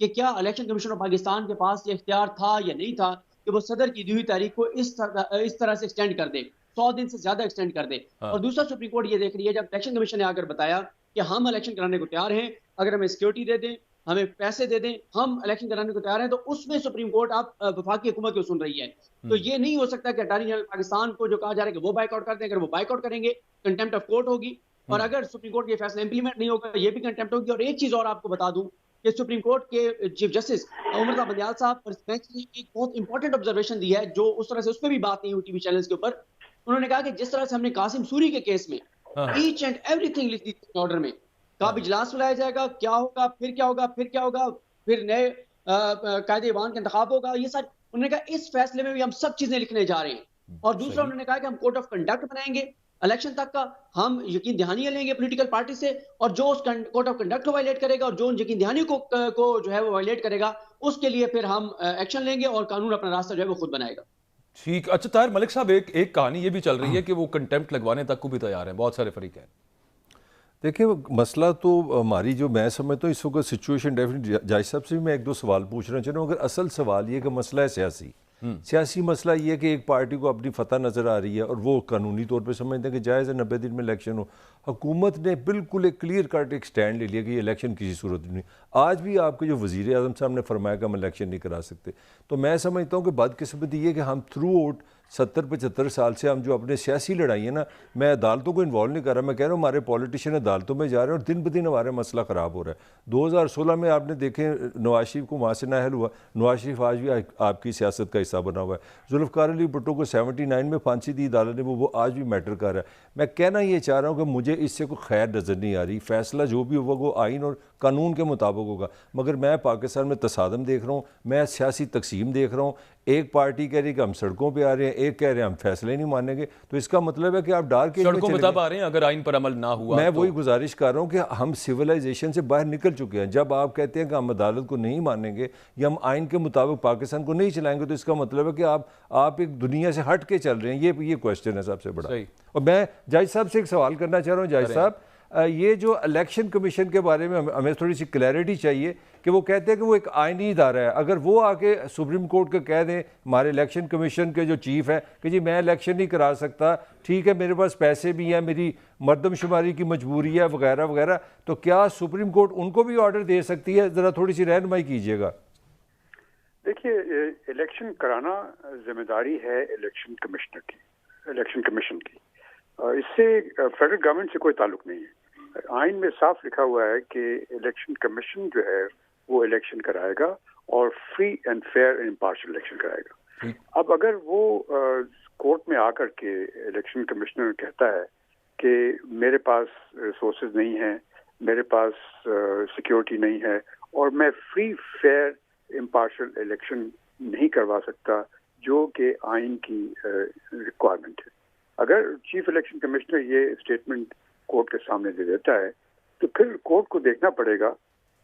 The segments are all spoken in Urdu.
کہ کیا الیکشن کمیشن آف پاکستان کے پاس یہ اختیار تھا یا نہیں تھا کہ وہ صدر کی دی ہوئی تاریخ کو اس طرح سے ایکسٹینڈ کر دے، 100 دن سے زیادہ ایکسٹینڈ کر دے. اور دوسرا سپریم کورٹ یہ دیکھ رہی ہے، جب الیکشن کمیشن نے آ کر بتایا کہ ہم الیکشن کرانے کو تیار ہیں، اگر ہمیں سیکیورٹی دے دیں، ہمیں پیسے دے دیں، ہم الیکشن کرانے کو تیار ہیں، تو اس میں سپریم کورٹ آپ وفاقی حکومت کو سن رہی ہے. تو یہ نہیں ہو سکتا کہ اٹارنی جنرل پاکستان کو جو کہا جا رہا ہے کہ وہ بائیک آؤٹ کر دیں، اگر وہ بائیک آؤٹ کریں گے کنٹیمپٹ آف کورٹ ہوگی، اور اگر سپریم کورٹ یہ فیصلہ امپلیمنٹ نہیں ہوگا یہ بھی کنٹیمپٹ ہوگی. اور ایک چیز اور آپ کو بتا دوں کہ سپریم کورٹ کے چیف جسٹس عمر بندیال صاحب اور اس بینچ نے ایک بہت امپورٹنٹ آبزرویشن دی ہے، جو اس طرح سے اس پہ بھی بات نہیں ہوئی ٹی وی چینلز کے اوپر. انہوں نے کہا کہ جس طرح سے ہم نے قاسم سوری کے کیس میں ایچ اینڈ ایوری تھنگ لکھ دی آرڈر میں، کب اجلاس بلایا جائے گا، کیا ہوگا، پھر کیا ہوگا، پھر کیا ہوگا، پھر نئے قائد ایوان کا انتخاب ہوگا، یہ سب انہوں نے کہا اس فیصلے میں بھی ہم سب چیزیں لکھنے جا رہے ہیں. اور دوسرا انہوں نے کہا کہ ہم کوڈ آف کنڈکٹ بنائیں گے الیکشن تک کا، ہم یقین دہانیاں لیں گے پولیٹیکل پارٹی سے، اور جو اس کوڈ آف کنڈکٹ کو وائلیٹ کرے گا اور جو یقین دہانی کو جو ہے وہ وائلیٹ کرے گا، اس کے لیے پھر ہم ایکشن لیں گے اور قانون اپنا راستہ جو ہے وہ خود بنائے گا. ٹھیک. اچھا طاہر ملک صاحب، ایک کہانی یہ بھی چل رہی ہے کہ وہ کنٹیمپٹ لگوانے تک کو بھی تیار ہیں، بہت سارے فریق ہیں. دیکھیں مسئلہ تو ہماری جو میں سمجھتا ہوں اس وقت سچویشن ڈیفینیٹ، جاج صاحب سے بھی میں ایک دو سوال پوچھنا چاہ رہا ہوں. اگر اصل سوال یہ کہ مسئلہ ہے سیاسی مسئلہ یہ ہے کہ ایک پارٹی کو اپنی فتح نظر آ رہی ہے اور وہ قانونی طور پہ سمجھتے ہیں کہ جائز ہے 90 دن میں الیکشن ہو. حکومت نے بالکل ایک کلیئر کٹ ایک سٹینڈ لے لیا کہ یہ الیکشن کسی صورت میں نہیں. آج بھی آپ کے جو وزیر اعظم صاحب نے فرمایا کہ ہم الیکشن نہیں کرا سکتے. تو میں سمجھتا ہوں کہ بدقسمتی یہ کہ ہم تھرو آؤٹ 70-75 سال سے ہم جو اپنے سیاسی لڑائی ہے نا، میں عدالتوں کو انوالو نہیں کر رہا، میں کہہ رہا ہوں ہمارے پولیٹیشین عدالتوں میں جا رہے ہیں اور دن بدن ہمارا مسئلہ خراب ہو رہا ہے. 2016 میں آپ نے دیکھیں نواز شریف کو وہاں سے نااہل ہوا. نواز شریف آج بھی آپ کی سیاست کا حصہ بنا ہوا ہے. ذوالفقار علی بھٹو کو 79 میں پھانسی دی عدالت نے، وہ آج بھی میٹر کر رہا ہے. میں کہنا یہ چاہ رہا ہوں کہ مجھے اس سے کوئی خیر نظر نہیں آ رہی. فیصلہ جو بھی ہوگا وہ آئین اور قانون کے مطابق ہوگا، مگر میں پاکستان میں تصادم دیکھ رہا ہوں، میں سیاسی تقسیم دیکھ رہا ہوں. ایک پارٹی کہہ رہی ہے کہ ہم سڑکوں پہ آ رہے ہیں، ایک کہہ رہے ہیں ہم فیصلے نہیں مانیں گے. تو اس کا مطلب ہے کہ آپ ڈار کے سڑکوں پہ تب آ رہے ہیں اگر آئین پر عمل نہ ہوا. میں وہی گزارش کر رہا ہوں کہ ہم سویلائزیشن سے باہر نکل چکے ہیں. جب آپ کہتے ہیں کہ ہم عدالت کو نہیں مانیں گے یا ہم آئین کے مطابق پاکستان کو نہیں چلائیں گے، تو اس کا مطلب ہے کہ آپ ایک دنیا سے ہٹ کے چل رہے ہیں. یہ کویسچن ہے سب سے بڑا. اور میں جج صاحب سے ایک سوال کرنا چاہ رہا ہوں. جج صاحب، یہ جو الیکشن کمیشن کے بارے میں ہمیں تھوڑی سی کلیئرٹی چاہیے کہ وہ کہتے ہیں کہ وہ ایک آئینی ادارہ ہے. اگر وہ آ کے سپریم کورٹ کو کہہ دیں، ہمارے الیکشن کمیشن کے جو چیف ہے، کہ جی میں الیکشن نہیں کرا سکتا، ٹھیک ہے میرے پاس پیسے بھی ہیں، میری مردم شماری کی مجبوری ہے وغیرہ وغیرہ، تو کیا سپریم کورٹ ان کو بھی آرڈر دے سکتی ہے؟ ذرا تھوڑی سی رہنمائی کیجیے گا. دیکھیے، الیکشن کرانا ذمہ داری ہے الیکشن کمشنر کی، الیکشن کمیشن کی. اس سے فیڈرل گورنمنٹ سے کوئی تعلق نہیں ہے. آئین میں صاف لکھا ہوا ہے کہ الیکشن کمیشن جو ہے وہ الیکشن کرائے گا اور free and fair and impartial election کرائے گا. اب اگر وہ کورٹ میں آ کر کے الیکشن کمشنر کہتا ہے کہ میرے پاس ریسورسز نہیں ہیں، میرے پاس سیکیورٹی نہیں ہے اور میں فری فیئر امپارشل الیکشن نہیں کروا سکتا جو کہ آئین کی ریکوائرمنٹ ہے، اگر چیف الیکشن کمشنر یہ اسٹیٹمنٹ کورٹ کے سامنے دے دیتا ہے تو پھر کورٹ کو دیکھنا پڑے گا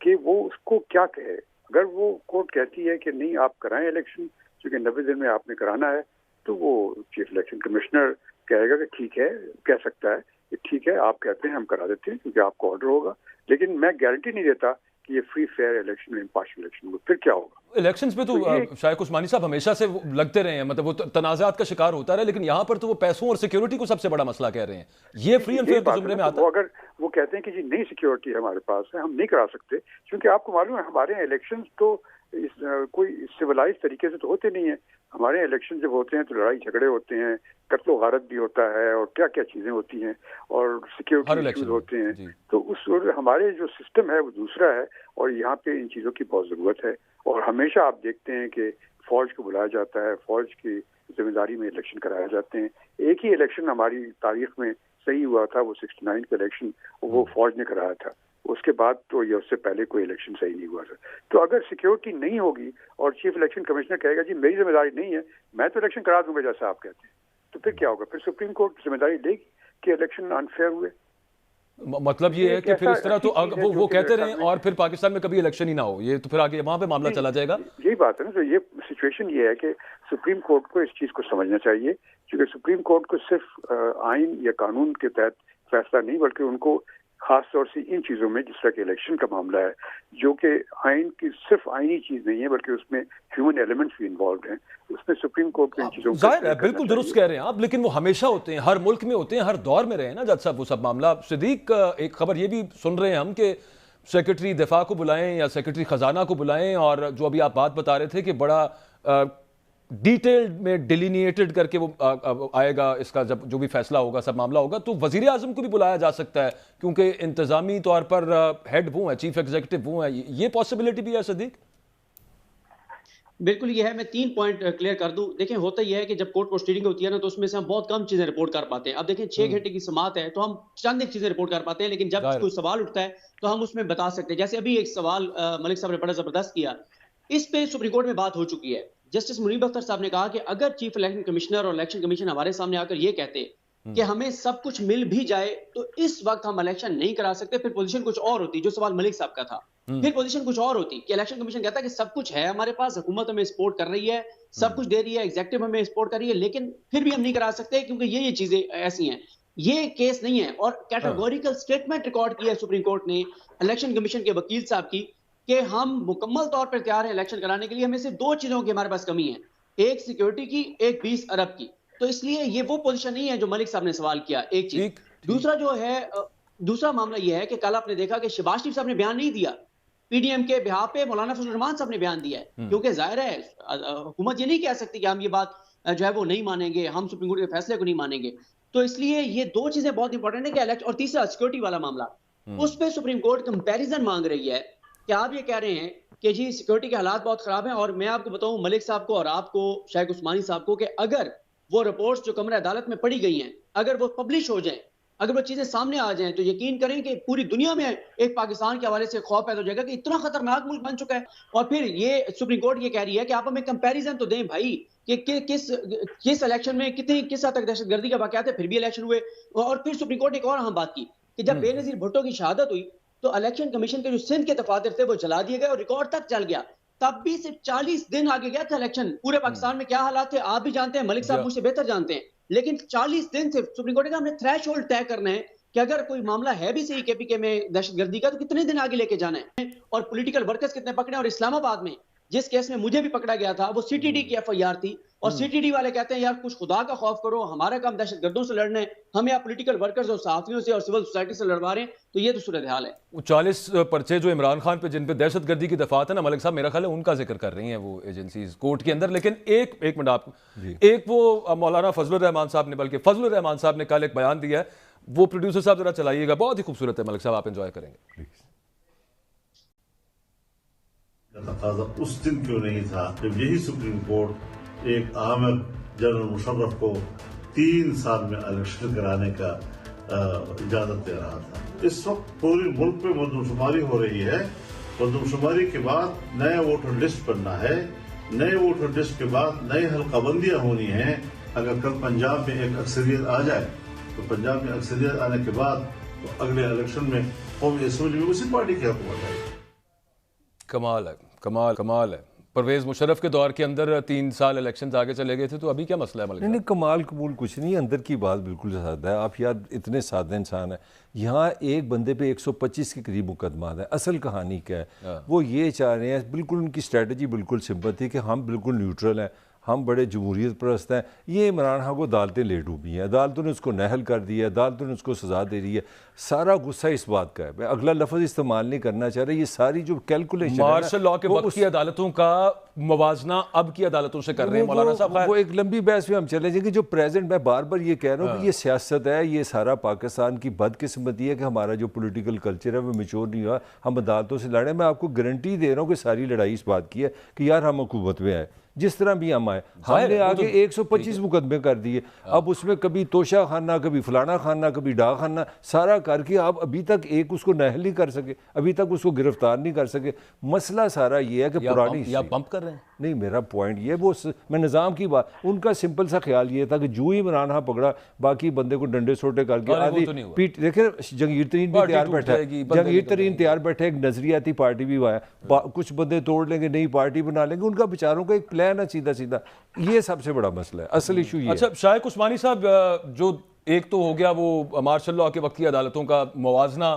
کہ وہ اس کو کیا کہے. اگر وہ کورٹ کہتی ہے کہ نہیں آپ کرائیں الیکشن کیونکہ 90 دن میں آپ نے کرانا ہے، تو وہ چیف الیکشن کمشنر کہے گا کہ ٹھیک ہے، کہہ سکتا ہے کہ ٹھیک ہے آپ کہتے ہیں ہم کرا دیتے ہیں کیونکہ آپ کو آرڈر ہوگا، لیکن میں گارنٹی نہیں دیتا کہ یہ free fair election impartial election ہوگا. پھر کیا ہوگا؟ الیکشنز پہ تو شائق عثمانی صاحب ہمیشہ سے لگتے رہے ہیں، مطلب وہ تنازعات کا شکار ہوتا رہا، لیکن یہاں پر تو وہ پیسوں اور سیکیورٹی کو سب سے بڑا مسئلہ کہہ رہے ہیں. یہ فری اینڈ فیئر کے زمرے میں آتا ہے. اگر وہ کہتے ہیں کہ جی نہیں سیکیورٹی ہمارے پاس ہے، ہم نہیں کرا سکتے، کیونکہ آپ کو معلوم ہے ہمارے الیکشنز تو کوئی سویلائز طریقے سے تو ہوتے نہیں ہیں. ہمارے الیکشن جب ہوتے ہیں تو لڑائی جھگڑے ہوتے ہیں، قتل و غارت بھی ہوتا ہے اور کیا کیا چیزیں ہوتی ہیں اور سیکیورٹی ایشوز ہوتے ہیں. تو اس ہمارے جو سسٹم ہے وہ دوسرا ہے اور یہاں پہ ان چیزوں کی بہت ضرورت ہے. اور ہمیشہ آپ دیکھتے ہیں کہ فوج کو بلایا جاتا ہے، فوج کی ذمہ داری میں الیکشن کرائے جاتے ہیں. ایک ہی الیکشن ہماری تاریخ میں صحیح ہوا تھا، وہ 69 کا الیکشن، وہ فوج نے کرایا تھا. اس کے بعد تو یا اس سے پہلے کوئی الیکشن صحیح نہیں ہوا تھا. تو اگر سیکیورٹی نہیں ہوگی اور چیف الیکشن کمشنر کہے گا جی میری ذمہ داری نہیں ہے، میں تو الیکشن کرا دوں گا جیسا آپ کہتے ہیں، تو پھر کیا ہوگا؟ پھر سپریم کورٹ ذمہ داری لے گی کہ الیکشن انفیئر ہوئے. مطلب یہ ہے کہ پھر اس طرح تو وہ کہتے رہیں اور پھر پاکستان میں کبھی الیکشن ہی نہ ہو، یہ تو پھر آگے وہاں پہ معاملہ چلا جائے گا. یہی بات ہے نا. تو یہ سچویشن یہ ہے کہ سپریم کورٹ کو اس چیز کو سمجھنا چاہیے، کیونکہ سپریم کورٹ کو صرف آئین یا قانون کے تحت فیصلہ نہیں بلکہ ان کو خاص طور سے ان چیزوں میں جس طرح کہ الیکشن کا معاملہ ہے جو کہ آئین کی صرف آئینی چیز نہیں ہے بلکہ اس میں ہیومن ایلیمنٹس بھی انوالوڈ ہیں، اس میں سپریم کورٹ کو ان چیزوں ظاہر ہے بالکل درست کہہ رہے ہیں آپ، لیکن وہ ہمیشہ ہوتے ہیں، ہر ملک میں ہوتے ہیں، ہر دور میں رہے ہیں نا جج صاحب وہ سب معاملہ۔ صدیق ایک خبر یہ بھی سن رہے ہیں ہم کہ سیکرٹری دفاع کو بلائیں یا سیکرٹری خزانہ کو بلائیں، اور جو ابھی آپ بات بتا رہے تھے کہ بڑا ڈیٹیلڈ میں ڈیلینیٹڈ کر کے وہ آئے گا اس کا جب جو بھی فیصلہ ہوگا سب معاملہ ہوگا، تو وزیر اعظم کو بھی بلایا جا سکتا ہے کیونکہ انتظامی طور پر ہیڈ وہ ہیں، چیف ایگزیکٹو وہ ہیں، یہ پاسبلٹی بھی ہے صدیق؟ بالکل یہ ہے، میں 3 پوائنٹ کلیئر کر دوں۔ دیکھیں ہوتا یہ ہے کہ جب کورٹ پروسیڈنگ ہوتی ہے نا تو اس میں سے ہم بہت کم چیزیں رپورٹ کر پاتے ہیں۔ اب دیکھیں 6 گھنٹے کی سماعت ہے تو ہم چند ایک چیزیں رپورٹ کر پاتے ہیں، لیکن جب کوئی سوال اٹھتا ہے تو ہم اس میں بتا سکتے ہیں۔ جیسے ابھی ایک سوال ملک صاحب نے بڑا زبردست کیا، اس پہ سپریم کورٹ میں بات ہو چکی ہے۔ جسٹس منیب اختر صاحب نے کہا کہ اگر چیف الیکشن کمشنر اور الیکشن کمیشن ہمارے سامنے آ کر یہ کہتے کہ ہمیں سب کچھ مل بھی جائے تو اس وقت ہم الیکشن نہیں کرا سکتے، پھر پوزیشن کچھ اور ہوتی، جو سوال ملک صاحب کا تھا، پھر پوزیشن کچھ اور ہوتی کہ الیکشن کمیشن کہتا ہے کہ سب کچھ ہے ہمارے پاس، حکومت ہمیں سپورٹ کر رہی ہے، سب کچھ دے رہی ہے، ایگزیکٹو ہمیں سپورٹ کر رہی ہے، لیکن پھر بھی ہم نہیں کرا سکتے کیونکہ یہ چیزیں ایسی ہیں۔ یہ کیس نہیں ہے، اور کیٹیگوریکل سٹیٹمنٹ ریکارڈ کی ہے سپریم کورٹ نے الیکشن کمیشن کے وکیل صاحب کی کہ ہم مکمل طور پر تیار ہیں الیکشن کرانے کے لیے، ہمیں سے 2 چیزوں کی ہمارے پاس کمی ہے، ایک سیکیورٹی کی، ایک 20 ارب کی۔ تو اس لیے یہ وہ پوزیشن نہیں ہے جو ملک صاحب نے سوال کیا، ایک چیز۔ دوسرا جو ہے، دوسرا معاملہ یہ ہے کہ کل آپ نے دیکھا کہ شہباز شریف صاحب نے بیان نہیں دیا، پی ڈی ایم کے بہا پہ مولانا فضل الرحمان صاحب نے بیان دیا ہے، کیونکہ ظاہر ہے حکومت یہ نہیں کہہ سکتی کہ ہم یہ بات جو ہے وہ نہیں مانیں گے، ہم سپریم کورٹ کے فیصلے کو نہیں مانیں گے۔ تو اس لیے یہ 2 چیزیں بہت امپورٹنٹ ہیں کہ اور تیسرا سیکورٹی والا معاملہ، اس پہ سپریم کورٹ کمپیریزن مانگ رہی ہے کہ آپ یہ کہہ رہے ہیں کہ جی سیکورٹی کے حالات بہت خراب ہیں، اور میں آپ کو بتاؤں ملک صاحب کو اور آپ کو شیخ عثمانی صاحب کو کہ اگر وہ رپورٹس جو کمرہ عدالت میں پڑھی گئی ہیں اگر وہ پبلش ہو جائیں، اگر وہ چیزیں سامنے آ جائیں، تو یقین کریں کہ پوری دنیا میں ایک پاکستان کے حوالے سے خوف پیدا ہو جائے گا کہ اتنا خطرناک ملک بن چکا ہے۔ اور پھر یہ سپریم کورٹ یہ کہہ رہی ہے کہ آپ ہمیں کمپیریزن تو دیں بھائی کہ کس الیکشن میں کس حد تک دہشت گردی کے واقعات ہے، پھر بھی الیکشن ہوئے۔ اور پھر سپریم کورٹ نے ایک اور اہم بات کی کہ جب بے نظیر بھٹو کی شہادت ہوئی تو الیکشن کمیشن کے جو سندھ کے دفاتر تھے وہ جلا دیے گئے اور ریکارڈ تک چل گیا، تب بھی صرف 40 دن آگے گیا تھا الیکشن۔ پورے پاکستان میں کیا حالات تھے آپ بھی جانتے ہیں، ملک صاحب مجھ سے بہتر جانتے ہیں، لیکن 40 دن سے سپریم کورٹ نے کہا ہم نے تھریش ہولڈ طے کرنا ہے کہ اگر کوئی معاملہ ہے بھی صحیح کے پی کے میں دہشت گردی کا تو کتنے دن آگے لے کے جانا ہے، اور پولیٹیکل ورکرز کتنے پکڑے۔ اور اسلام آباد میں جس کیس میں مجھے بھی پکڑا گیا تھا وہ سی ٹی ڈی کی ایف آئی آر تھی، اور سی ٹی ڈی والے کہتے ہیں یار کچھ خدا کا خوف کرو، ہمارا کام دہشت گردوں سے لڑنا ہے، ہم یا پولیٹیکل ورکرز اور صحافیوں سے اور سول سوسائٹی سے لڑوا رہے ہیں۔ تو یہ تو صورتحال ہے۔ وہ 40 پرچے جو عمران خان پہ جن پہ دہشت گردی کی دفعات ہے نا ملک صاحب، میرا خیال ہے ان کا ذکر کر رہی ہیں وہ ایجنسیز کورٹ کے اندر، لیکن ایک منٹ آپ ایک وہ مولانا فضل الرحمان صاحب نے، بلکہ فضل الرحمان صاحب نے کل ایک بیان دیا ہے، وہ پروڈیوسر صاحب ذرا چلائیے گا، بہت ہی خوبصورت ہے ملک صاحب، آپ انجوائے کریں گے۔ تقاضا اس دن کیوں نہیں تھا جب یہی سپریم کورٹ ایک عامر جنرل مشرف کو 3 سال میں الیکشن کرانے کا اجازت دے رہا تھا۔ اس وقت پورے ملک میں مردم شماری ہو رہی ہے، مردم شماری کے بعد نئے ووٹر لسٹ بننا ہے، نئے ووٹر لسٹ کے بعد نئی حلقہ بندیاں ہونی ہیں۔ اگر کل پنجاب میں ایک اکثریت آ جائے تو پنجاب میں اکثریت آنے کے بعد تو اگلے الیکشن میں قومی اسمبلی میں اسی پارٹی کی حکومت آئے گی۔ کمال ہے، کمال ہے۔ پرویز مشرف کے دور کے اندر 3 سال الیکشنز آگے چلے گئے تھے، تو ابھی کیا مسئلہ ہے ملک صاحب؟ نہیں کمال قبول کچھ نہیں، اندر کی بات بالکل سادہ ہے۔ آپ یار اتنے سادہ انسان ہیں، یہاں ایک بندے پہ 125 کے قریب مقدمات ہیں۔ اصل کہانی کیا ہے؟ وہ یہ چاہ رہے ہیں، بالکل ان کی اسٹریٹجی بالکل سمپل تھی کہ ہم بالکل نیوٹرل ہیں، ہم بڑے جمہوریت پرست ہیں۔ یہ عمران خان کو عدالتیں لے ڈوبی ہیں، عدالتوں نے اس کو نہل کر دیا ہے، عدالتوں نے اس کو سزا دے رہی ہے۔ سارا غصہ اس بات کا ہے، میں اگلا لفظ استعمال نہیں کرنا چاہ رہا، یہ ساری جو کیلکولیشن مارشل لاء کے وقت کی عدالتوں کا موازنہ اب کی عدالتوں سے کر رہے ہیں مولانا صاحب۔ وہ ایک لمبی بحث میں ہم چلے جائیں گے۔ جو پریزنٹ، میں بار بار یہ کہہ رہا ہوں کہ یہ سیاست ہے، یہ سارا پاکستان کی بدقسمتی ہے کہ ہمارا جو پولیٹیکل کلچر ہے وہ میچور نہیں ہوا، ہم عدالتوں سے لڑیں۔ میں آپ کو گارنٹی دے رہا ہوں کہ ساری لڑائی اس بات کی ہے کہ یار ہم حکومت میں آئے، جس طرح بھی ہم آئے، ہم نے آگے 125 مقدمے کر دیے۔ اب اس میں کبھی توشہ خانہ، کبھی فلانا خانہ، کبھی ڈاک خانہ، سارا کر کے آپ ابھی تک ایک اس کو نہل نہیں کر سکے، ابھی تک اس کو گرفتار نہیں کر سکے۔ مسئلہ سارا یہ ہے کہ پرانی یا پمپ کر رہے ہیں۔ نہیں، میرا پوائنٹ یہ، وہ میں نظام کی بات، ان کا سمپل سا خیال یہ تھا کہ جو ہی عمران خان پکڑا باقی بندے کو ڈنڈے سوٹے کر کے آدھی پیٹ۔ دیکھیں جہانگیر ترین بھی تیار بیٹھا ہے، جہانگیر ترین تیار بیٹھا ہے، ایک نظریاتی پارٹی بھی ہوا ہے، کچھ بندے توڑ لیں گے، نئی پارٹی بنا لیں گے، ان کا بیچاروں کا ایک پلان ہے سیدھا سیدھا۔ یہ سب سے بڑا مسئلہ ہے، اصل ایشو یہ ہے۔ اچھا شیخ عثمانی صاحب، جو ایک تو ہو گیا وہ مارشل لاء کے وقت کی عدالتوں کا موازنہ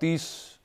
30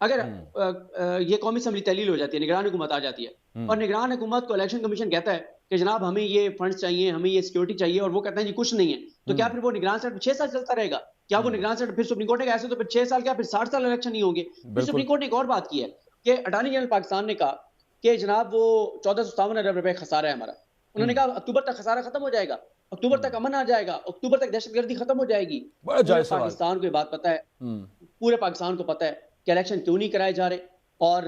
اگر یہ قومی اسمبلی تحلیل ہو جاتی ہے, نگران حکومت آ جاتی ہے اور نگران حکومت کو الیکشن کمیشن کہتا ہے کہ جناب ہمیں یہ فنڈز چاہیے, ہمیں یہ سیکورٹی چاہیے, اور وہ کہتے ہیں جی کچھ نہیں ہے, تو کیا پھر وہ نگران سیٹ 6 سال چلتا رہے گا؟ کیا وہ نگران سیٹ پھر سپریم کورٹ نے کہا ایسے تو پھر 6 سال کیا پھر 60 سال الیکشن نہیں ہوں گے؟ پھر سپریم کورٹ نے ایک اور بات کی ہے کہ اٹارنی جنرل پاکستان نے کہا کہ جناب وہ 1457 ارب روپے خسارہ ہے ہمارا. انہوں نے کہا اکتوبر تک خسارہ ختم ہو جائے گا, اکتوبر تک امن آ جائے گا, اکتوبر تک دہشت گردی ختم ہو جائے گی. پاکستان کو یہ بات پتہ ہے, پورے پاکستان کو پتہ ہے کہ الیکشن کیوں نہیں کرائے جا رہے اور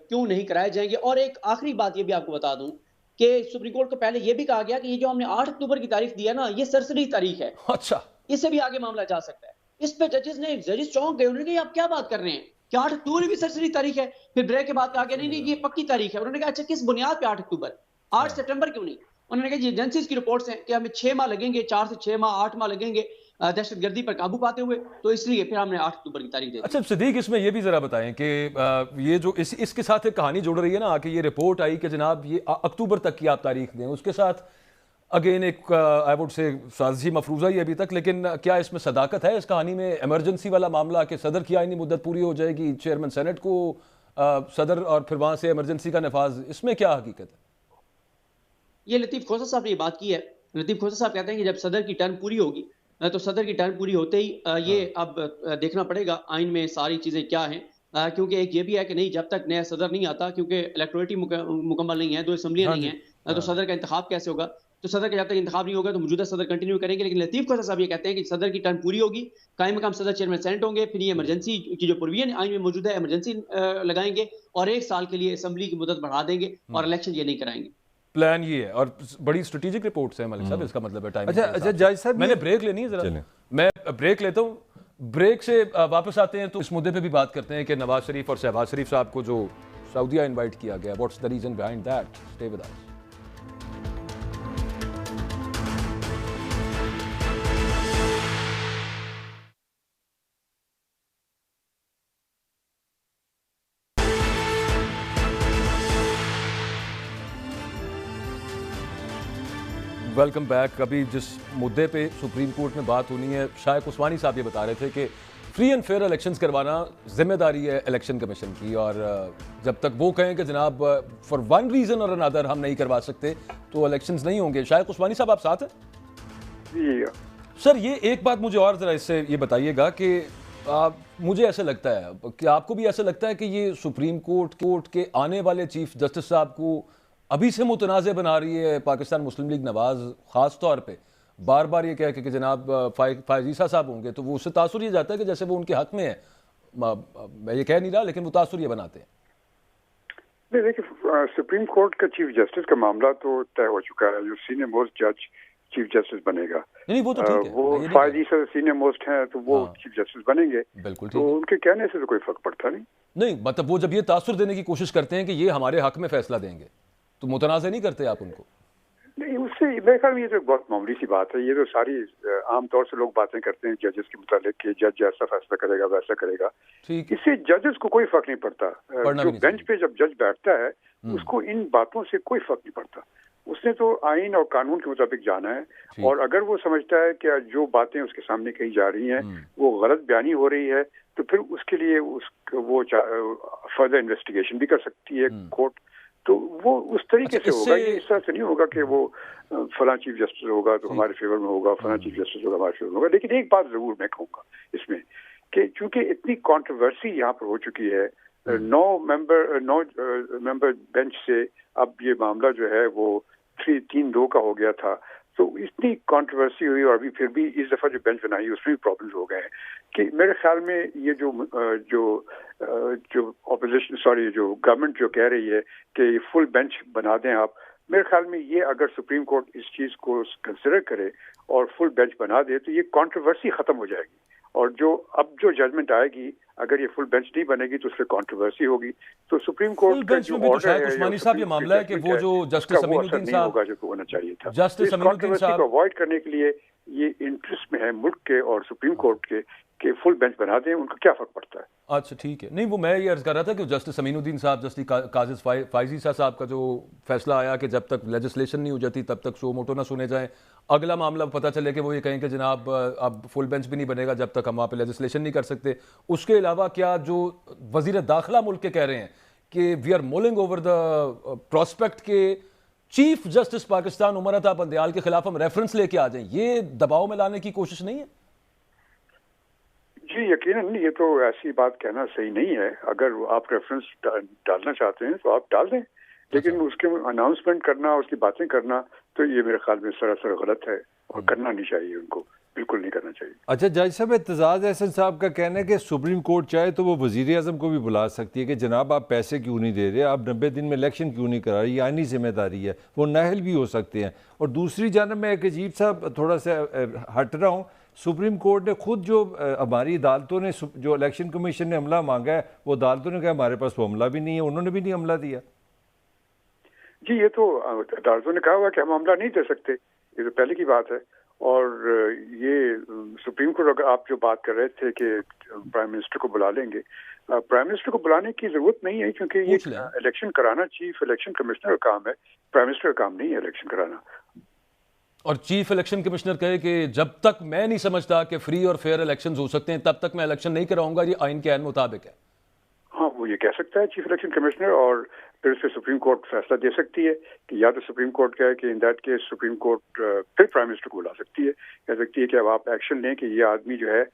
کیوں نہیں کرائے جائیں گے. اور ایک آخری بات یہ بھی آپ کو بتا دوں کہ سپریم کورٹ کو پہلے یہ بھی کہا گیا کہ یہ جو ہم نے 8 اکتوبر کی تاریخ دیا نا, یہ سرسری تاریخ ہے. اچھا, اس سے بھی آگے معاملہ جا سکتا ہے. اس پہ ججز چونک گئے, انہوں نے کہا آپ کیا بات کر رہے ہیں کہ 8 اکتوبر بھی سرسری تاریخ ہے. پھر بریک کے بعد کہا کہ نہیں یہ پکی تاریخ ہے. انہوں نے کہا اچھا کس بنیاد پہ 8 اکتوبر, 8 سپٹمبر کیوں نہیں؟ انہوں نے کہا جی ایجنسیز کی رپورٹس ہیں کہ ہمیں 6 ماہ لگیں گے, 4 سے 6 ماہ 8 ماہ لگیں گے دہشت گردی پر قابو پاتے ہوئے, تو اس لیے پھر ہم نے 8 اکتوبر کی تاریخ دے دی. اچھا صدیق, اس میں یہ بھی ذرا بتائیں کہ یہ جو اس کے ساتھ ایک کہانی جڑ رہی ہے نا کہ یہ رپورٹ آئی کہ جناب یہ اکتوبر تک کی آپ تاریخ دیں, اس کے ساتھ اگین ایک آئی وڈ سے سازشی مفروضہ ہی ابھی تک, لیکن کیا اس میں صداقت ہے اس کہانی میں؟ ایمرجنسی والا معاملہ کہ صدر کی آئینی مدت پوری ہو جائے گی, چیئرمین سینٹ کو صدر اور پھر وہاں سے ایمرجنسی کا نفاذ, اس میں کیا حقیقت ہے؟ یہ لطیف کھوسہ صاحب نے یہ بات کی ہے. لطیف کھوسہ صاحب کہتے ہیں کہ جب صدر کی ٹرم پوری ہوگی تو صدر کی ٹرم پوری ہوتے ہی یہ اب دیکھنا پڑے گا آئین میں ساری چیزیں کیا ہیں, کیونکہ ایک یہ بھی ہے کہ نہیں جب تک نیا صدر نہیں آتا, کیونکہ الیکٹوریٹی مکمل نہیں ہے, 2 اسمبلیاں نہیں ہیں, تو صدر کا انتخاب کیسے ہوگا؟ تو صدر کا جب تک انتخاب نہیں ہوگا تو موجودہ صدر کنٹینیو کریں گے. لیکن لطیف کھوسہ صاحب یہ کہتے ہیں کہ صدر کی ٹرم پوری ہوگی, قائم مقام صدر چیئرمین سینٹ ہوں گے, پھر یہ ایمرجنسی کی جو پروویژن آئین میں موجود ہے ایمرجنسی لگائیں گے اور 1 سال کے لیے اسمبلی کی مدت بڑھا دیں گے اور الیکشن یہ نہیں کرائیں گے. پلان یہ ہے, اور بڑی اسٹریٹجک رپورٹس ہیں ملک صاحب, اس کا مطلب ہے ٹائم. اچھا جاج صاحب, میں نے بریک لینی ہے ذرا, میں بریک لیتا ہوں, بریک سے واپس آتے ہیں تو اس مدعے پہ بھی بات کرتے ہیں کہ نواز شریف اور شہباز شریف صاحب کو جو سعودیہ انوائٹ کیا گیا, what's the reason behind that. Stay with us. Welcome back. ابھی جس مدعے پہ سپریم کورٹ میں بات ہونی ہے, شائق عثمانی صاحب یہ بتا رہے تھے کہ فری اینڈ فیئر الیکشنز کروانا ذمہ داری ہے الیکشن کمیشن کی, اور جب تک وہ کہیں کہ جناب فار ون ریزن اور انادر ہم نہیں کروا سکتے تو الیکشنز نہیں ہوں گے. شائق عثمانی صاحب آپ ساتھ ہیں؟ جی سر, یہ ایک بات مجھے اور ذرا اس سے یہ بتائیے گا کہ مجھے ایسا لگتا ہے کہ آپ کو بھی ایسا لگتا ہے کہ یہ سپریم کورٹ کے آنے والے چیف جسٹس صاحب کو ابھی سے متنازع بنا رہی ہے پاکستان مسلم لیگ نواز, خاص طور پہ بار بار یہ کہہ کہ جناب فائز عیسیٰ صاحب ہوں گے, تو وہ اس سے تاثر یہ جاتا ہے کہ جیسے وہ ان کے حق میں ہے. میں یہ کہہ نہیں رہا, لیکن وہ تاثر یہ بناتے ہیں. نہیں دیکھیے, سپریم کورٹ کا چیف جسٹس کا معاملہ تو طے ہو چکا ہے. جو سینئر موسٹ جج چیف جسٹس بنے گا, نہیں وہ تو ٹھیک ہے, وہ فائز عیسیٰ سینئر موسٹ ہیں تو وہ چیف جسٹس بنیں گے. بالکل ٹھیک, تو ان کے کہنے سے تو کوئی فرق پڑتا نہیں. مطلب وہ جب یہ تاثر دینے کی کوشش کرتے ہیں کہ یہ ہمارے حق میں فیصلہ دیں گے تو متنازع نہیں کرتے آپ ان کو؟ نہیں, اس سے میرے خیال میں یہ تو بہت معمولی سی بات ہے. یہ تو ساری عام طور سے لوگ باتیں کرتے ہیں ججز کے متعلق کہ جج جیسا فیصلہ کرے گا ویسا کرے گا. اس سے ججز کو کوئی فرق نہیں پڑتا. جو بینچ پہ جب جج بیٹھتا ہے اس کو ان باتوں سے کوئی فرق نہیں پڑتا. اس نے تو آئین اور قانون کے مطابق جانا ہے, اور اگر وہ سمجھتا ہے کہ جو باتیں اس کے سامنے کہی جا رہی ہیں وہ غلط بیانی ہو رہی ہے تو پھر اس کے لیے وہ فردر انویسٹیگیشن بھی کر سکتی ہے کورٹ. تو وہ اس طریقے سے ہوگا, یہ اس طرح سے نہیں ہوگا کہ وہ فلاں چیف جسٹس ہوگا تو ہمارے فیور میں ہوگا, فلاں چیف جسٹس ہوگا ہمارے فیور میں ہوگا. لیکن ایک بات ضرور میں کہوں گا اس میں کہ چونکہ اتنی کانٹروورسی یہاں پر ہو چکی ہے, 9 ممبر بینچ سے اب یہ معاملہ جو ہے وہ 3-2 کا ہو گیا تھا, تو اتنی کانٹروورسی ہوئی اور ابھی پھر بھی اس دفعہ جو بینچ بنائی اس میں بھی پرابلمز ہو گئے ہیں کہ میرے خیال میں یہ جو اپوزیشن جو گورنمنٹ جو کہہ رہی ہے کہ یہ فل بینچ بنا دیں آپ, میرے خیال میں یہ اگر سپریم کورٹ اس چیز کو کنسیڈر کرے اور فل بینچ بنا دے تو یہ کانٹروورسی ختم ہو جائے گی. اور جو ججمنٹ آئے گی اگر یہ فل بینچ نہیں بنے گی تو اس سے کانٹروورسی ہوگی. تو سپریم کورٹ کا جو آرڈر ہے عثمانی صاحب یہ معاملہ ہے کہ وہ جو جسٹس امین الدین صاحب ہوگا جو ہونا چاہیے تھا. جسٹس امین الدین صاحب کو اوائڈ کرنے کے لیے یہ انٹرسٹ میں ہے ملک کے اور سپریم کورٹ کے کہ فل بینچ بنا دیں, ان کو کیا فرق پڑتا ہے. اچھا ٹھیک ہے. نہیں وہ میں یہ عرض کر رہا تھا کہ جسٹس امین الدین صاحب, جسٹس قاضی فائزی صاحب کا جو فیصلہ آیا کہ جب تک لیجسلیشن نہیں ہو جاتی تب تک سو موٹو نہ سنے جائیں, اگلا معاملہ پتہ چلے کہ وہ یہ کہیں کہ جناب اب فل بینچ بھی نہیں بنے گا جب تک ہم وہاں پہ لیجسلیشن نہیں کر سکتے. اس کے علاوہ کیا جو وزیر داخلہ ملک کے کہہ رہے ہیں کہ we are mulling over the prospect کے چیف جسٹس پاکستان عمر عطا بندیال کے خلاف ہم ریفرنس لے کے آ جائیں, یہ دباؤ میں لانے کی کوشش نہیں ہے؟ جی یقیناً یہ تو ایسی بات کہنا صحیح نہیں ہے. اگر آپ ریفرنس ڈالنا چاہتے ہیں تو آپ ڈال دیں, لیکن اس کے اناؤنسمنٹ کرنا, اس کی باتیں کرنا تو یہ میرے خیال میں سراسر غلط ہے اور کرنا نہیں چاہیے, ان کو بالکل نہیں کرنا چاہیے. اچھا جج صاحب, اعتزاز احسن صاحب کا کہنا ہے کہ سپریم کورٹ چاہے تو وہ وزیر اعظم کو بھی بلا سکتی ہے کہ جناب آپ پیسے کیوں نہیں دے رہے, آپ 90 دن میں الیکشن کیوں نہیں کرا رہے, یہ آئینی ذمہ داری ہے, وہ نااہل بھی ہو سکتے ہیں. اور دوسری جانب میں ایک عجیب صاحب تھوڑا سا ہٹ رہا ہوں, سپریم کورٹ نے خود جو ہماری عدالتوں نے جو الیکشن کمیشن نے عملہ مانگا ہے وہ عدالتوں نے کہا ہمارے پاس وہ عملہ بھی نہیں ہے, انہوں نے بھی نہیں عملہ دیا. جی یہ تو عدالتوں نے کہا ہوا کہ ہم عملہ نہیں دے سکتے, یہ تو پہلے کی بات ہے. اور یہ سپریم کورٹ, اگر آپ جو بات کر رہے تھے کہ پرائم منسٹر کو بلا لیں گے, پرائم منسٹر کو بلانے کی ضرورت نہیں ہے کیونکہ یہ الیکشن کرانا چیف الیکشن کمشنر کا کام ہے, پرائم منسٹر کا کام نہیں ہے الیکشن کرانا. اور چیف الیکشن کمشنر کہے کہ جب تک میں نہیں سمجھتا کہ فری اور فیئر الیکشنز ہو سکتے ہیں تب تک میں الیکشن نہیں کراؤں گا, یہ آئین کے عین مطابق ہے. ہاں وہ یہ کہہ سکتا ہے چیف الیکشن کمشنر, اور پھر اس سے سپریم کورٹ فیصلہ دے سکتی ہے کہ یا تو سپریم کورٹ کہے کہ in that case supreme court پھر پرائم منسٹر کو بلا سکتی ہے, کہہ سکتی ہے کہ اب آپ ایکشن لیں کہ یہ آدمی جو ہے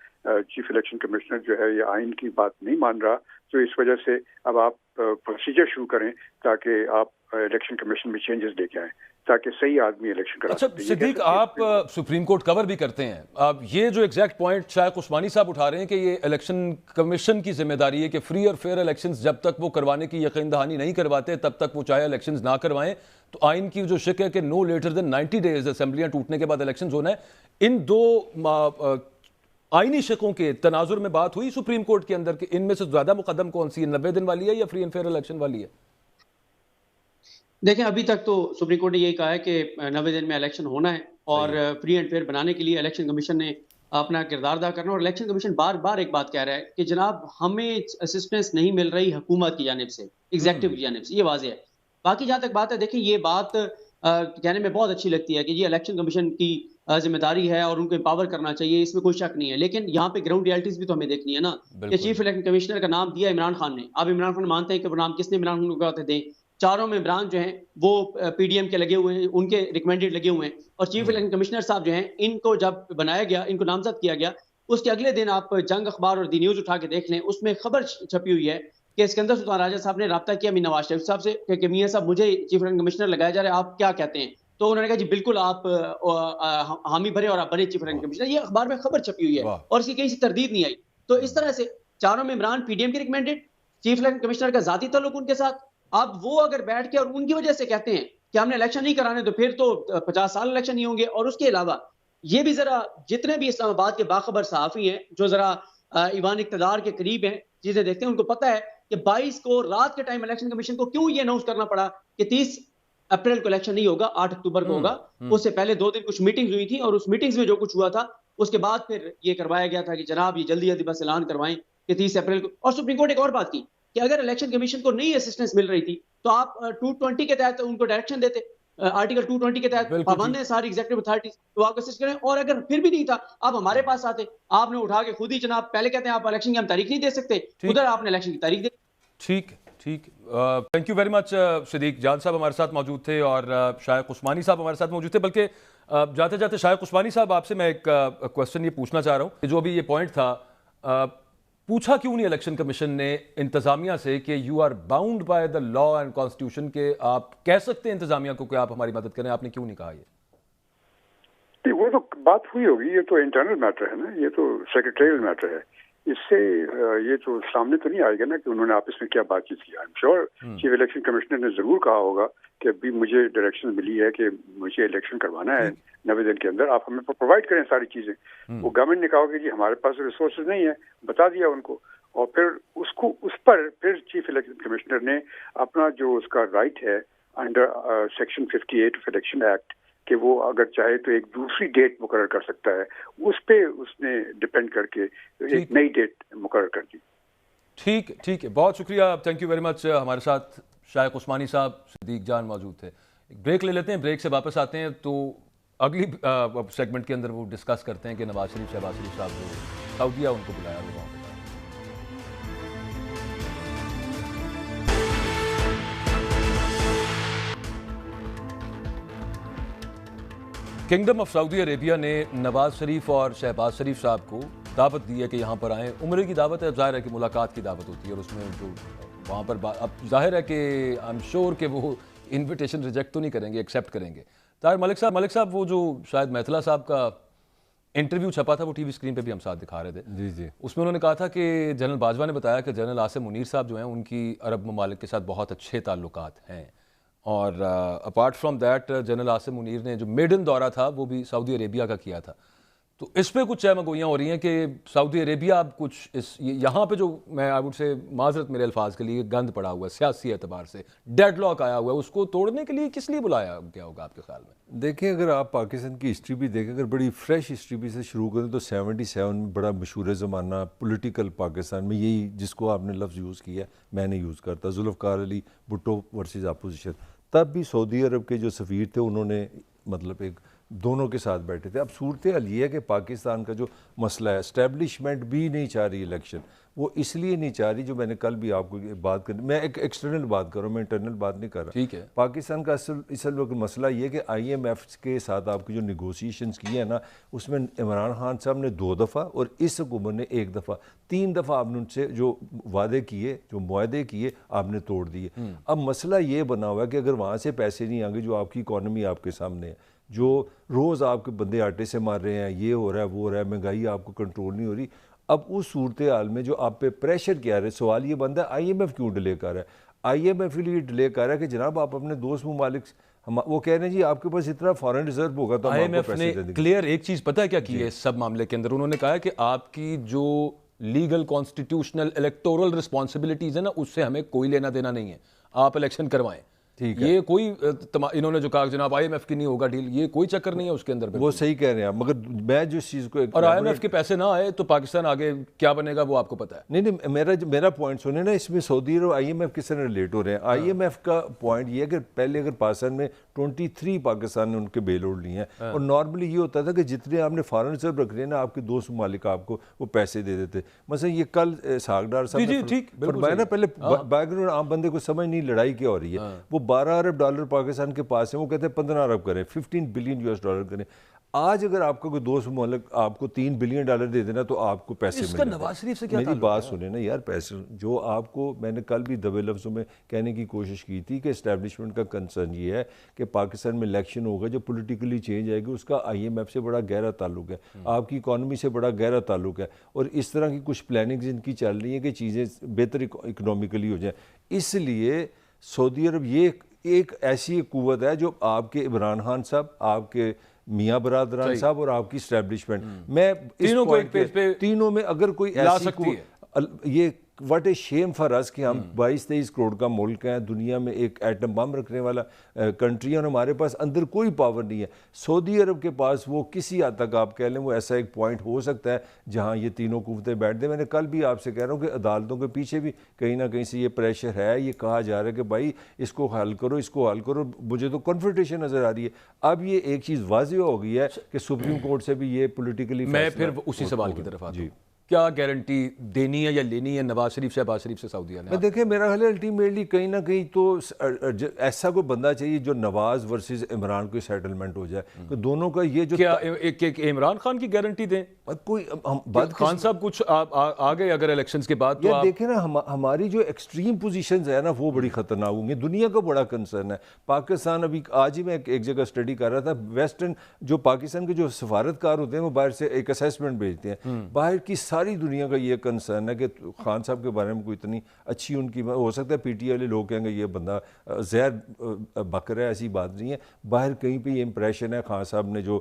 چیف الیکشن کمشنر جو ہے یہ آئین کی بات نہیں مان رہا, تو اس وجہ سے اب آپ پروسیجر شروع کریں تاکہ آپ الیکشن کمیشن میں چینجز لے کے آئیں تاکہ صحیح آدمی الیکشن کرا سکتے. اچھا صدیق, آپ سپریم کورٹ کور بھی کرتے ہیں, اب یہ جو ایگزیکٹ پوائنٹ شائق عثمانی صاحب اٹھا رہے ہیں کہ یہ الیکشن کمیشن کی ذمہ داری ہے کہ فری اور فیئر الیکشنز جب تک وہ کروانے کی یقین دہانی نہیں کرواتے تب تک وہ چاہے الیکشنز نہ کروائیں, تو آئین کی جو شک ہے کہ نو لیٹر دین 90 days اسمبلیاں ٹوٹنے کے بعد الیکشنز ہونا ہے. ان دو آئینی شکوں کے تناظر میں بات ہوئی سپریم کورٹ کے اندر کہ ان میں سے زیادہ مقدم کون سی ہے, 90 دن والی ہے یا فری اینڈ فیئر الیکشن والی ہے؟ دیکھیں ابھی تک تو سپریم کورٹ نے یہی کہا ہے کہ 90 دن میں الیکشن ہونا ہے, اور فری اینڈ فیئر بنانے کے لیے الیکشن کمیشن نے اپنا کردار ادا کرنا. اور الیکشن کمیشن بار بار ایک بات کہہ رہا ہے کہ جناب ہمیں اسسٹنس نہیں مل رہی حکومت کی جانب سے, ایگزیکٹو کی جانب سے, یہ واضح ہے. باقی جہاں تک بات ہے, دیکھیں یہ بات کہنے میں بہت اچھی لگتی ہے کہ یہ الیکشن کمیشن کی ذمہ داری ہے اور ان کو امپاور کرنا چاہیے, اس میں کوئی شک نہیں ہے, لیکن یہاں پہ گراؤنڈ ریالٹیز بھی تو ہمیں دیکھنی ہے نا. کہ چیف الیکشن کمشنر کا نام دیا عمران خان نے, آپ عمران خان مانتے ہیں کہ وہ نام کس نے عمران خان کو کہتے دیں, چاروں ممبران جو ہیں وہ پی ڈی ایم کے لگے ہوئے ہیں, ان کے ریکمینڈڈ لگے ہوئے ہیں, اور چیف الیکشن کمشنر صاحب جو ہیں ان کو جب بنایا گیا, ان کو نامزد کیا گیا, اس کے اگلے دن آپ جنگ اخبار اور دی نیوز اٹھا کے دیکھ لیں, اس میں خبر چھپی ہوئی ہے کہ اسکندر سلطان راجہ صاحب نے رابطہ کیا میر نواز شریف صاحب سے کہ میاں صاحب مجھے چیف الیکشن کمشنر لگایا جا رہا ہے, آپ کیا کہتے ہیں؟ تو انہوں نے کہا جی بالکل آپ حامی بھرے اور آپ بنے چیف الیکشن کمشنر. یہ اخبار میں خبر چھپی ہوئی ہے اور اس کی کہیں سے تردید نہیں آئی. تو اس طرح سے چاروں ممبران پی ڈی ایم کے ریکمینڈڈ, چیف الیکشن کمشنر کا ذاتی تعلق ان کے ساتھ, اب وہ اگر بیٹھ کے اور ان کی وجہ سے کہتے ہیں کہ ہم نے الیکشن نہیں کرانے تو پھر تو 50 سال الیکشن نہیں ہوں گے. اور اس کے علاوہ یہ بھی ذرا جتنے بھی اسلام آباد کے باخبر صحافی ہیں جو ذرا ایوان اقتدار کے قریب ہیں, چیزیں دیکھتے ہیں, ان کو پتہ ہے کہ 22 کو رات کے ٹائم الیکشن کمیشن کو کیوں یہ اناؤنس کرنا پڑا کہ 30 اپریل کو الیکشن نہیں ہوگا, 8 اکتوبر کو ہوگا. اس سے پہلے 2 دن کچھ میٹنگز ہوئی تھی اور اس میٹنگز میں جو کچھ ہوا تھا اس کے بعد پھر یہ کروایا گیا تھا کہ جناب یہ جلدی جلدی بس اعلان کروائیں کہ 30 اپریل کو. اور سپریم کورٹ ایک اور بات کی کہ اگر الیکشن کمیشن کو نئی اسسٹنس مل رہی تھی تو آپ 220 کے تحت ان کو ڈائریکشن دیتے, آرٹیکل 220 کے تحت پابند ہیں ساری ایگزیکٹو اتھارٹیز, تو آپ اسسٹ کریں. اور اگر پھر بھی نہیں تھا آپ ہمارے پاس آتے, آپ نے اٹھا کے خود ہی جناب پہلے کہتے ہیں آپ الیکشن کی ہم تاریخ نہیں دے سکتے, ادھر آپ نے الیکشن کی تاریخ دے. ٹھیک ٹھیک, تھینک یو ویری مچ. صدیق جان صاحب ہمارے ساتھ موجود تھے اور شائق عثمانی صاحب ہمارے ساتھ موجود تھے. بلکہ جاتے جاتے شائق عثمانی صاحب آپ سے میں ایک کوشچن یہ پوچھنا چاہ رہا ہوں کہ جو ابھی یہ پوائنٹ تھا, پوچھا کیوں نہیں الیکشن کمیشن نے انتظامیہ سے کہ you are bound by the law and constitution, کہ آپ کہہ سکتے ہیں انتظامیہ کو کہ آپ ہماری مدد کریں, آپ نے کیوں نہیں کہا؟ یہ وہ تو بات ہوئی ہوگی, یہ تو انٹرنل میٹر ہے نا, یہ تو سیکریٹریل میٹر ہے, اس سے یہ تو سامنے تو نہیں آئے گا نا کہ انہوں نے آپس میں کیا بات چیت کی. I am sure chief election commissioner نے ضرور کہا ہوگا کہ ابھی مجھے ڈائریکشن ملی ہے کہ مجھے الیکشن کروانا ہے 90 دن کے اندر, آپ ہمیں پرووائڈ کریں ساری چیزیں. وہ گورنمنٹ نے کہا کہ جی ہمارے پاس ریسورسز نہیں ہے, بتا دیا ان کو, اور پھر اس پر پھر چیف الیکشن کمشنر نے اپنا جو اس کا رائٹ ہے under section 58 of election act کہ وہ اگر چاہے تو ایک دوسری ڈیٹ مقرر کر سکتا ہے. اس پہ اس نے ڈپینڈ کر کے ایک نئی ڈیٹ مقرر کر دی. ٹھیک ہے, بہت شکریہ, تھینک یو ویری مچ. ہمارے ساتھ شائق عثمانی صاحب, صدیق جان موجود تھے. ایک بریک لے لیتے ہیں, بریک سے واپس آتے ہیں تو اگلی سیگمنٹ کے اندر وہ ڈسکس کرتے ہیں کہ نواز شریف, شہباز شریف صاحب جو سعودیہ ان کو بلایا ہوگا. کنگڈم آف سعودی عربیہ نے نواز شریف اور شہباز شریف صاحب کو دعوت دی ہے کہ یہاں پر آئیں. عمرے کی دعوت ہے, ظاہر ہے کہ ملاقات کی دعوت ہوتی ہے, اور اس میں جو وہاں پر اب ظاہر ہے کہ آئی ایم شیور کہ وہ انویٹیشن ریجیکٹ تو نہیں کریں گے, ایکسیپٹ کریں گے. طاہر ملک صاحب وہ جو شاید میتھلا صاحب کا انٹرویو چھپا تھا, وہ ٹی وی اسکرین پہ بھی ہم ساتھ دکھا رہے تھے. جی اس میں انہوں نے کہا تھا کہ جنرل باجوہ نے بتایا کہ جنرل عاصم منیر صاحب جو ہیں ان کی عرب ممالک کے ساتھ بہت اچھے تعلقات ہیں, اور apart from that general Asim Munir نے جو میڈن دورہ تھا وہ بھی سعودی عربیہ کا کیا تھا. تو اس پہ کچھ مگوئیاں ہو رہی ہیں کہ سعودی عربیہ اب کچھ یہاں پہ جو میں آئی وڈ سے معذرت میرے الفاظ کے لیے گند پڑا ہوا ہے سیاسی اعتبار سے, ڈیڈ لاک آیا ہوا ہے, اس کو توڑنے کے لیے کس لیے بلایا گیا ہوگا آپ کے خیال میں؟ دیکھیں, اگر آپ پاکستان کی ہسٹری بھی دیکھیں, اگر بڑی فریش ہسٹری بھی سے شروع کریں تو 77 میں بڑا مشہور زمانہ پولیٹیکل پاکستان میں, یہی جس کو آپ نے لفظ یوز کیا میں نے یوز کرتا, ذوالفقار علی بھٹو ورسز اپوزیشن. تب بھی سعودی عرب کے جو سفیر تھے انہوں نے مطلب ایک دونوں کے ساتھ بیٹھے تھے. اب صورتحال یہ ہے کہ پاکستان کا جو مسئلہ ہے, اسٹیبلشمنٹ بھی نہیں چاہ رہی الیکشن, وہ اس لیے نہیں چاہ رہی, جو میں نے کل بھی آپ کو بات کر, میں ایک ایکسٹرنل بات کر رہا ہوں, میں انٹرنل بات نہیں کر رہا. ٹھیک ہے, پاکستان کا اصل وقت مسئلہ یہ کہ آئی ایم ایف کے ساتھ آپ کی جو نیگوسیشنز کی ہیں نا, اس میں عمران خان صاحب نے 2 دفعہ اور اس حکومت نے 1 دفعہ, 3 دفعہ آپ نے ان سے جو وعدے کیے, جو معاہدے کیے, آپ نے توڑ دیے. اب مسئلہ یہ بنا ہوا ہے کہ اگر وہاں سے پیسے نہیں آئیں گے, جو آپ کی اکانومی آپ کے سامنے ہے, جو روز آپ کے بندے آٹے سے مار رہے ہیں, یہ ہو رہا ہے, وہ ہو رہا ہے, مہنگائی آپ کو کنٹرول نہیں ہو رہی. اب اس صورتحال میں جو آپ پہ پریشر کیا رہے, سوال یہ بنتا ہے آئی ایم ایف کیوں ڈیلے کر رہا ہے؟ آئی ایم ایف لیے ڈیلے کر رہا ہے کہ جناب آپ اپنے دوست ممالک, وہ کہہ رہے ہیں جی آپ کے پاس اتنا فارن ریزرو ہوگا تو آئی ایم ایف نے کلیئر ایک چیز پتہ ہے کیا کی ہے اس سب معاملے کے اندر, انہوں نے کہا ہے کہ آپ کی جو لیگل کانسٹیٹیوشنل الیکٹورل رسپانسبلٹیز ہیں نا, اس سے ہمیں کوئی لینا دینا نہیں ہے, آپ الیکشن کروائیں. یہ کوئی انہوں نے جو کہا جناب آئی ایم ایف کی نہیں ہوگا ڈیل, یہ کوئی چکر نہیں ہے اس کے اندر. وہ صحیح کہہ رہے ہیں, مگر میں جو اس چیز کو, اور آئی ایم ایف کے پیسے نہ آئے تو پاکستان آگے کیا بنے گا وہ آپ کو پتہ ہے. نہیں, میرا پوائنٹ سنیں نا, اس میں سعودی اور آئی ایم ایف کس طرح ریلیٹ ہو رہے ہیں. آئی ایم ایف کا پوائنٹ یہ ہے کہ پہلے اگر پاکستان میں 23 پاکستان نے ان کے بیل آؤٹ لیے ہیں, اور نارملی یہ ہوتا تھا کہ جتنے آپ نے فارن ریزرو رکھ رہے ہیں نا, آپ کے دوست ممالک آپ کو وہ پیسے دے دیتے. مثلا یہ کل ساگ ڈار صاحب نے فرمایا نا, پہلے بیک گراؤنڈ عام بندے کو سمجھ نہیں لڑائی کیا ہو رہی ہے. وہ 12 ارب ڈالر پاکستان کے پاس ہیں, وہ کہتے ہیں 15 ارب کریں, 15 بلین US ڈالر کریں. آج اگر آپ کا کوئی دوست ممالک آپ کو 3 بلین ڈالر دے دینا تو آپ کو پیسے اس کا نواز شریف سے کیا میری بات سنیں نا یار, پیسے جو آپ کو, میں نے کل بھی دبے لفظوں میں کہنے کی کوشش کی تھی کہ اسٹیبلشمنٹ کا کنسرن یہ ہے کہ پاکستان میں الیکشن ہوگا, جو پولیٹیکلی چینج آئے گی, اس کا آئی ایم ایف سے بڑا گہرا تعلق ہے, آپ کی اکانومی سے بڑا گہرا تعلق ہے, اور اس طرح کی کچھ پلاننگز ان کی چل رہی ہیں کہ چیزیں بہتر اکنومیکلی ہو جائیں. اس لیے سعودی عرب یہ ایک ایسی قوت ہے جو آپ کے عمران خان صاحب, آپ کے میاں برادران صاحب اور آپ کی اسٹیبلشمنٹ, میں تینوں کو ایک پیج پہ تینوں میں اگر کوئی ایسی یہ واٹ اے شیم فار اس کہ ہم 22-23 کروڑ کا ملک ہیں, دنیا میں ایک ایٹم بم رکھنے والا کنٹری ہے, اور ہمارے پاس اندر کوئی پاور نہیں ہے. سعودی عرب کے پاس وہ کسی حد تک آپ کہہ لیں وہ ایسا ایک پوائنٹ ہو سکتا ہے جہاں یہ تینوں قوتیں بیٹھ دیں. میں نے کل بھی آپ سے کہہ رہا ہوں کہ عدالتوں کے پیچھے بھی کہیں نہ کہیں سے یہ پریشر ہے, یہ کہا جا رہا ہے کہ بھائی اس کو حل کرو, اس کو حل کرو. مجھے تو کنفرنٹیشن نظر آ رہی ہے. اب یہ ایک چیز واضح ہو گئی ہے کہ سپریم کورٹ سے بھی یہ پولیٹیکلی, میں پھر اسی سوال کی طرف آتا ہوں, کیا گارنٹی دینی ہے یا لینی ہے نواز شریف شہباز شریف سے سعودیہ نے؟ دیکھیں میرا خیال ہے الٹیمیٹلی کہیں نہ کہیں تو ایسا کوئی بندہ چاہیے جو نواز ورسز عمران کو سیٹلمنٹ ہو جائے, کہ دونوں کا یہ جو کیا عمران خان کی گارنٹی دیں کوئی خان صاحب کچھ آ گئے اگر الیکشنز کے بعد تو دیکھیں نا ہماری جو ایکسٹریم پوزیشنز ہیں نا وہ بڑی خطرناک ہوں گی. دنیا کا بڑا کنسرن ہے پاکستان. ابھی آج ہی میں ایک جگہ اسٹڈی کر رہا تھا, ویسٹرن جو پاکستان کے جو سفارتکار ہوتے ہیں وہ باہر سے ایک اسیسمنٹ بھیجتے ہیں, باہر کی ساری دنیا کا یہ کنسرن ہے کہ خان صاحب کے بارے میں کوئی اتنی اچھی ان کی ہو سکتا ہے پی ٹی آئی والے لوگ کہیں گے یہ بندہ زہر بک رہا ہے، ایسی بات نہیں ہے. باہر کہیں پہ یہ امپریشن ہے خان صاحب نے جو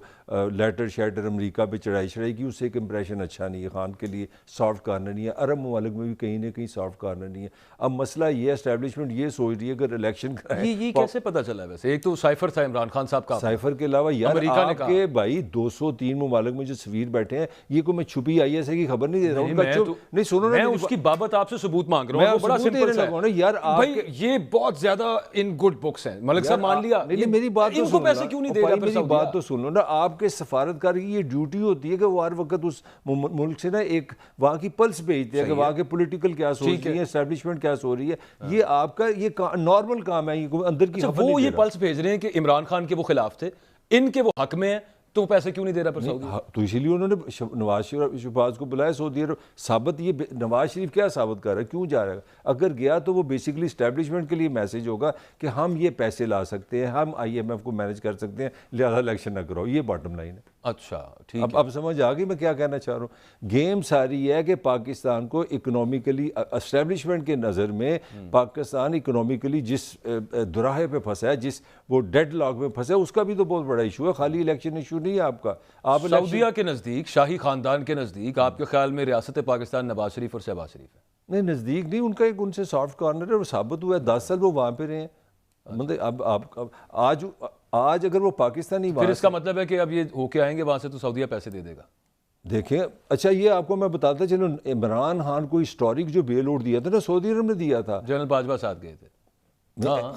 لیٹر شیٹر امریکہ پہ چڑھائی کی، اس سے ایک امپریشن اچھا نہیں ہے. خان کے لیے سافٹ کارنر نہیں ہے، عرب ممالک میں بھی کہیں نہ کہیں سافٹ کارنر نہیں ہے. اب مسئلہ یہ اسٹیبلشمنٹ یہ سوچ رہی ہے اگر الیکشن یہ کیسے پتہ چلا ویسے؟ ایک تو سائفر تھا عمران خان صاحب کا، سائفر کے علاوہ یار آپ کے بھائی 203 ممالک میں جو سفیر بیٹھے ہیں، یہ کوئی میں چھپی آئی ایس اے کی خبر نہیں دے رہا ہوں. نہیں سنو، میں اس کی بابت آپ سے ثبوت مانگ رہا ہوں، بڑا سمپل سا ہے یار. بھائی یہ بہت زیادہ ان گڈ بکس ہیں. ملک صاحب مان لیا، میری بات تو ان کو پیسے کیوں نہیں دے رہا؟ میری بات تو سن لو نا. آپ کے سفارتکار کی یہ ڈیوٹی ہوتی ہے کہ وہ ہر وقت اس ملک سے نا ایک وہاں کی پلس بھیجتے ہیں کہ وہاں کے پولیٹیکل کیا سوچ رہی ہے، اسٹیبلشمنٹ کیا سوچ رہی ہے. یہ آپ کا یہ نارمل کام ہے، یہ اندر کی خبر. وہ یہ پلس بھیج رہے ہیں کہ عمران خان کے وہ خلاف تھے، ان کے وہ حق میں ہیں، تو پیسے کیوں نہیں دے رہا پر سعودی؟ تو اسی لیے انہوں نے نواز شہباز کو بلایا سعودی عرب. ثابت یہ نواز شریف کیا ثابت کر رہا ہے، کیوں جا رہا ہے؟ اگر گیا تو وہ بیسیکلی اسٹیبلشمنٹ کے لیے میسج ہوگا کہ ہم یہ پیسے لا سکتے ہیں، ہم آئی ایم ایف کو مینج کر سکتے ہیں، لہذا الیکشن نہ کرو. یہ باٹم لائن ہے. اچھا ٹھیک ہے. اب سمجھ آ گئی میں کیا کہنا چاہ رہا ہوں. گیم ساری یہ ہے کہ پاکستان کو اکنامیکلی اسٹیبلشمنٹ کے نظر میں پاکستان اکنامیکلی جس دراہے پہ پھنسا ہے، جس وہ ڈیڈ لاک میں پھنسا ہے، اس کا بھی تو بہت بڑا ایشو ہے. خالی الیکشن ایشو نہیں ہے آپ کا. آپ سعودیہ کے نزدیک، شاہی خاندان کے نزدیک، آپ کے خیال میں ریاست پاکستان نواز شریف اور شہباز شریف ہے؟ نہیں، نزدیک نہیں، ان کا ایک ان سے سافٹ کارنر ہے. وہ ثابت ہوا ہے 10 سال وہ وہاں پہ رہے ہیں. مطلب اب آپ آج اگر وہ پاکستانی، پھر اس کا مطلب ہے کہ اب یہ ہو کے آئیں گے وہاں سے تو سعودیہ پیسے دے دے گا. دیکھیں اچھا یہ آپ کو میں بتاتا چلو، عمران خان کو ہسٹورک جو بیل آؤٹ دیا تھا نا سعودی عرب نے دیا تھا. جنرل باجوہ ساتھ گئے تھے.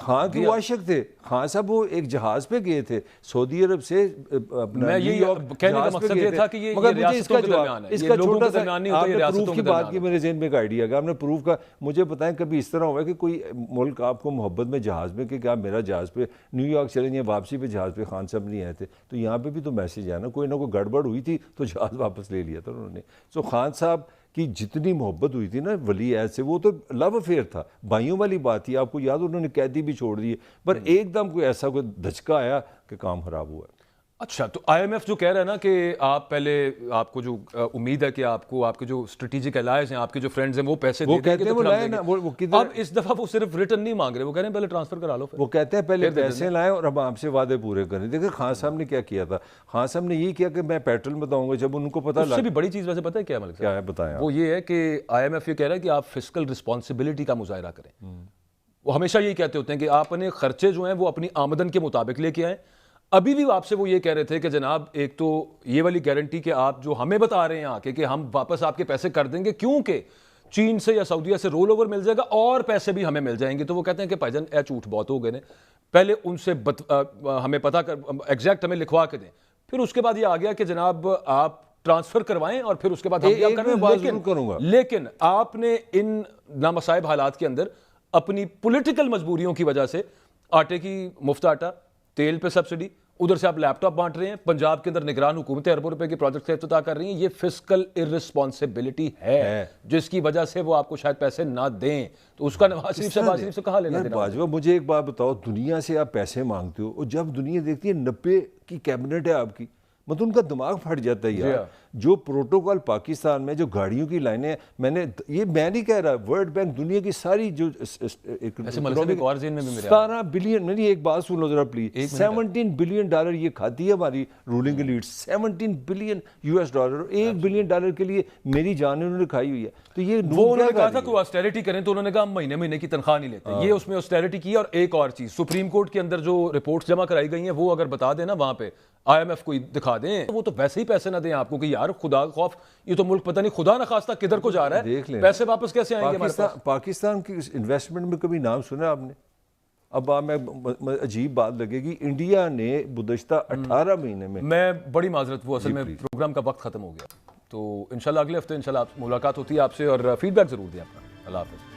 خان کے عاشق تھے. خان صاحب وہ ایک جہاز پہ گئے تھے سعودی عرب سے اپنا. میں یہ کہنے کا مقصد یہ تھا کہ یہ ریاستوں کے درمیان ہے، اس کا چھوٹا سا آپ نے پروف کی بات کی، میرے ذہن میں ایک آئیڈیا کہ آپ نے پروف کا مجھے بتائیں کبھی اس طرح ہوا ہے کہ کوئی ملک آپ کو محبت میں جہاز میں کہ آپ میرا جہاز پہ نیو یارک چلیں یا واپسی پہ جہاز پہ خان صاحب نہیں آئے تھے، تو یہاں پہ بھی تو میسج ہے نا، کوئی نہ کوئی گڑبڑ ہوئی تھی تو جہاز واپس لے لیا تھا انہوں نے. سو خان صاحب کی جتنی محبت ہوئی تھی نا ولی عہد سے، وہ تو لو افیئر تھا، بھائیوں والی بات تھی. آپ کو یاد انہوں نے قیدی بھی چھوڑ دیے، پر ایک دم کوئی ایسا کوئی دھچکا آیا کہ کام خراب ہوا ہے. اچھا تو آئی ایم ایف جو کہہ رہا ہے نا کہ آپ پہلے، آپ کو جو امید ہے کہ آپ کو آپ کے جو اسٹریٹجک الائز ہیں، آپ کے جو فرینڈز ہیں، وہ پیسے دے دیں گے. اب اس دفعہ وہ صرف ریٹرن نہیں مانگ رہے، وہ کہہ رہے ہیں پہلے ٹرانسفر کرا لو. وہ کہتے ہیں پہلے پیسے لائیں اور اب آپ سے وعدے پورے کریں. دیکھیں خان صاحب نے کیا کیا تھا. خان صاحب نے یہ کیا کہ میں پیٹرن بتاؤں گا. جب ان کو پتا اس سے بھی بڑی چیز ویسے پتہ ہے کیا ملک کیا ہے بتائیں، وہ یہ ہے کہ آئی ایم ایف یہ کہہ رہا ہے کہ آپ فسکل رسپانسبلٹی کا مظاہرہ کریں. وہ ہمیشہ یہی کہتے ہوتے ہیں کہ آپ اپنے خرچے جو ہیں وہ اپنی آمدن کے مطابق لے کے آئیں. ابھی بھی آپ سے وہ یہ کہہ رہے تھے کہ جناب ایک تو یہ والی گارنٹی کہ آپ جو ہمیں بتا رہے ہیں آکے کہ ہم واپس آپ کے پیسے کر دیں گے کیونکہ چین سے یا سعودیہ سے رول اوور مل جائے گا اور پیسے بھی ہمیں مل جائیں گے. تو وہ کہتے ہیں کہ بھائی جان اے جھوٹ بہت ہو گئے نے، پہلے ان سے ہمیں پتہ کر ایگزیکٹ ہمیں لکھوا کے دیں. پھر اس کے بعد یہ آ گیا کہ جناب آپ ٹرانسفر کروائیں اور پھر اس کے بعد ہم کروں گا. لیکن آپ نے ان نامصائب حالات کے اندر اپنی پولیٹیکل مجبوریوں کی وجہ سے آٹے کی مفت آٹا، تیل پہ سبسڈی، ادھر سے آپ لیپ ٹاپ بانٹ رہے ہیں، پنجاب کے اندر نگران حکومتیں اربوں روپے کے پروجیکٹ سے افتتاح کر رہی ہیں. یہ فسکل ارسپانسبلٹی ہے جس کی وجہ سے وہ آپ کو شاید پیسے نہ دیں. تو اس کا نواز شریف سے کہاں لینا دینا؟ باجوہ مجھے ایک بات بتاؤ، دنیا سے آپ پیسے مانگتے ہو اور جب دنیا دیکھتی ہے 90 کی کیبنٹ ہے آپ کی، مطلب ان کا دماغ پھٹ جاتا ہے یار. جو پروٹوکول پاکستان میں جو گاڑیوں کی لائنیں، میں نہیں کہہ رہا، ورلڈ بینک دنیا کی ساری جو 17 بلین، نہیں ایک بات سن لو ذرا پلیز، 17 بلین ڈالر یہ کھاتی ہے ہماری ruling elite. 17 billion US dollar, 1 billion dollar کے لیے میری جان انہوں نے کھائی ہوئی ہے. تو یہ وہ انہوں نے کہا تھا کہ آسٹیرٹی کریں تو انہوں نے کہا ہم مہینے کی تنخواہ نہیں لیتے. یہ اس میں آسٹیرٹی کی. اور ایک اور چیز، سپریم کورٹ کے اندر جو رپورٹس جمع کرائی گئی ہیں وہ اگر بتا دیں نا وہاں پہ آئی ایم ایف کو دکھا دیں، وہ تو ویسے ہی پیسے نہ دیں آپ کو کہ یار خدا خوف، یہ تو ملک پتہ نہیں خدا نہ خواستہ کدھر کو جا رہا ہے، پیسے واپس کیسے آئیں گے ہمارے پاس. پاکستان کی انویسٹمنٹ میں کبھی نام سنا آپ نے؟ اب میں عجیب بات لگے گی، انڈیا نے گزشتہ 18 مہینے میں بڑی معذرت، وہ اصل میں پروگرام کا وقت ختم ہو گیا، تو انشاءاللہ اگلے ہفتے انشاءاللہ ملاقات ہوتی ہے آپ سے، اور فیڈ بیک ضرور دیں اپنا. اللہ حافظ.